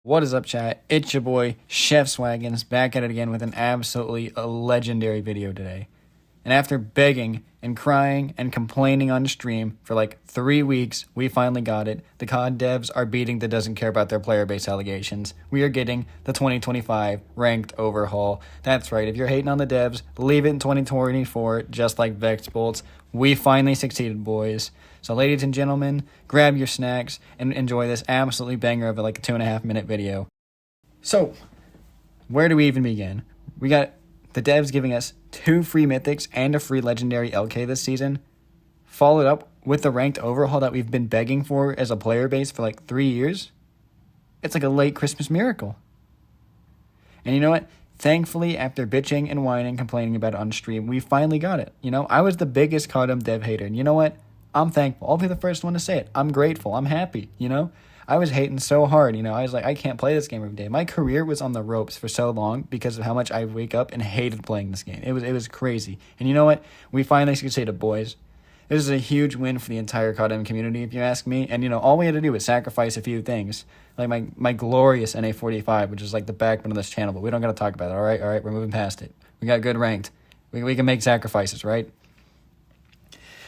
What is up, chat? It's your boy, Chef Swaggins, back at it again with an absolutely legendary video today. And after begging and crying and complaining on stream for like 3 weeks, we finally got it. The COD devs are beating the doesn't care about their player base allegations. We are getting the 2025 ranked overhaul. That's right, if you're hating on the devs, leave it in 2024, just like Vex Bolts. We finally succeeded, boys. So ladies and gentlemen, grab your snacks and enjoy this absolutely banger of like a 2.5 minute video. So, where do we even begin? We got the devs giving us 2 free mythics and a free legendary LK this season, followed up with the ranked overhaul that we've been begging for as a player base for like 3 years. It's like a late Christmas miracle. And you know what? Thankfully, after bitching and whining, complaining about it on stream, we finally got it. You know, I was the biggest Codm dev hater, and you know what? I'm thankful. I'll be the first one to say it. I'm grateful. I'm happy, you know? I was hating so hard, you know? I was like, I can't play this game every day. My career was on the ropes for so long because of how much I wake up and hated playing this game. It was crazy. And you know what? We finally succeeded, boys. This is a huge win for the entire Codm community, if you ask me. And, you know, all we had to do was sacrifice a few things. Like my glorious NA45, which is like the backbone of this channel. But we don't got to talk about it, all right? We're moving past it. We got good ranked. We can make sacrifices, right?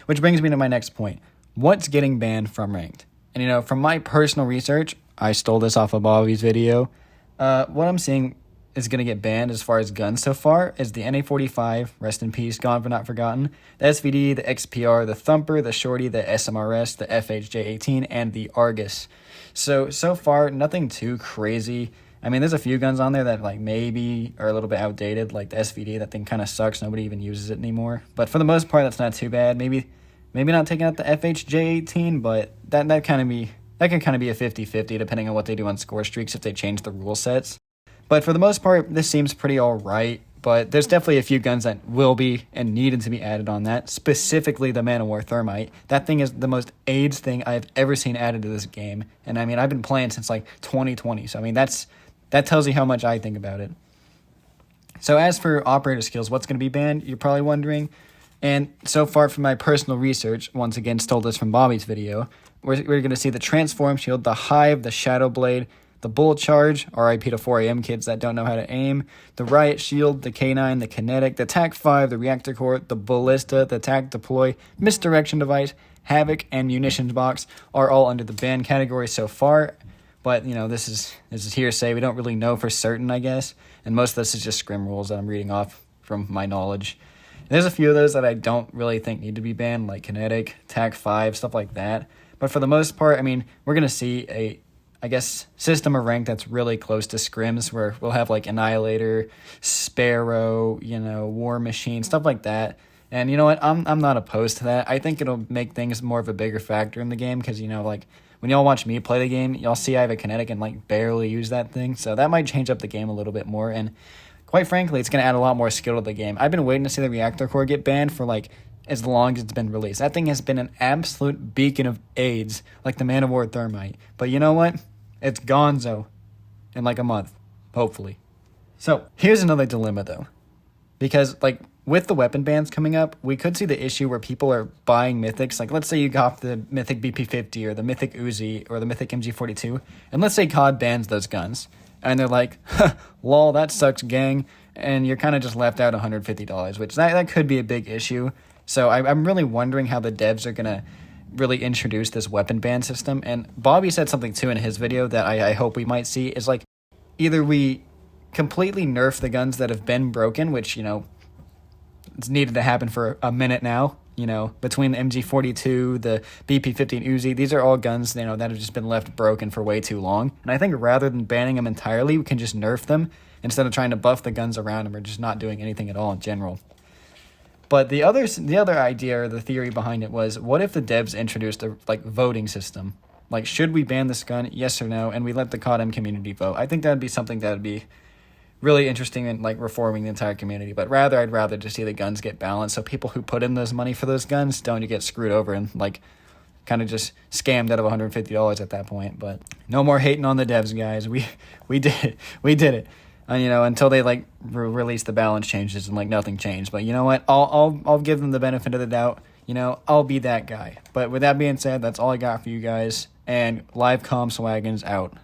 Which brings me to my next point. What's getting banned from ranked? And, you know, from my personal research, I stole this off of Bobby's video. What I'm seeing is going to get banned as far as guns so far is the NA45, rest in peace, gone but not forgotten, the SVD, the XPR, the Thumper, the Shorty, the SMRS, the FHJ18, and the Argus. So far, nothing too crazy. I mean, there's a few guns on there that like maybe are a little bit outdated, like the SVD. That thing kind of sucks. Nobody even uses it anymore. But for the most part, that's not too bad. Maybe not taking out the FHJ18, but that can kind of be a 50-50 depending on what they do on score streaks if they change the rule sets. But for the most part, this seems pretty all right. But there's definitely a few guns that will be and needed to be added on that. Specifically, the Man of War Thermite. That thing is the most AIDS thing I've ever seen added to this game. And I mean, I've been playing since like 2020. So I mean, that tells you how much I think about it. So as for operator skills, what's going to be banned? You're probably wondering. And so far from my personal research, once again stole this from Bobby's video, we're going to see the Transform Shield, the Hive, the Shadow Blade, the Bullet Charge, RIP to 4am kids that don't know how to aim, the Riot Shield, the K9, the Kinetic, the TAC-5, the Reactor Core, the Ballista, the TAC Deploy, Misdirection Device, Havoc, and Munitions Box are all under the ban category so far. But, you know, this is hearsay. We don't really know for certain, I guess. And most of this is just scrim rules that I'm reading off from my knowledge. There's a few of those that I don't really think need to be banned, like Kinetic, TAC-5, stuff like that. But for the most part, I mean, we're going to see a, I guess, system of rank that's really close to scrims, where we'll have, like, Annihilator, Sparrow, you know, War Machine, stuff like that. And you know what? I'm not opposed to that. I think it'll make things more of a bigger factor in the game because, you know, like, when y'all watch me play the game, y'all see I have a Kinetic and, like, barely use that thing. So that might change up the game a little bit more. And quite frankly, it's going to add a lot more skill to the game. I've been waiting to see the Reactor Core get banned for, like, as long as it's been released. That thing has been an absolute beacon of AIDS, like the Man of War Thermite. But you know what? It's gonzo in, like, a month, hopefully. So, here's another dilemma, though. Because, like, with the weapon bans coming up, we could see the issue where people are buying mythics. Like, let's say you got the mythic BP50 or the mythic Uzi or the mythic MG42, and let's say COD bans those guns. And they're like, lol, that sucks, gang. And you're kind of just left out $150, which that could be a big issue. So I'm really wondering how the devs are going to really introduce this weapon ban system. And Bobby said something, too, in his video that I hope we might see is, like, either we completely nerf the guns that have been broken, which, you know, it's needed to happen for a minute now. You know, between the MG42, the BP50 and Uzi, these are all guns, you know, that have just been left broken for way too long. And I think rather than banning them entirely, we can just nerf them instead of trying to buff the guns around them or just not doing anything at all in general. But the other idea or the theory behind it was, what if the devs introduced a, like, voting system? Like, should we ban this gun, yes or no, and we let the CODM community vote? I think that would be something that would be really interesting and, like, reforming the entire community. But I'd rather just see the guns get balanced so people who put in those money for those guns don't get screwed over and, like, kind of just scammed out of $150 at that point. But no more hating on the devs, guys. We did it. And, you know, until they, like, release the balance changes and, like, nothing changed. But you know what? I'll give them the benefit of the doubt. You know, I'll be that guy. But with that being said, that's all I got for you guys. And live comm swaggins out.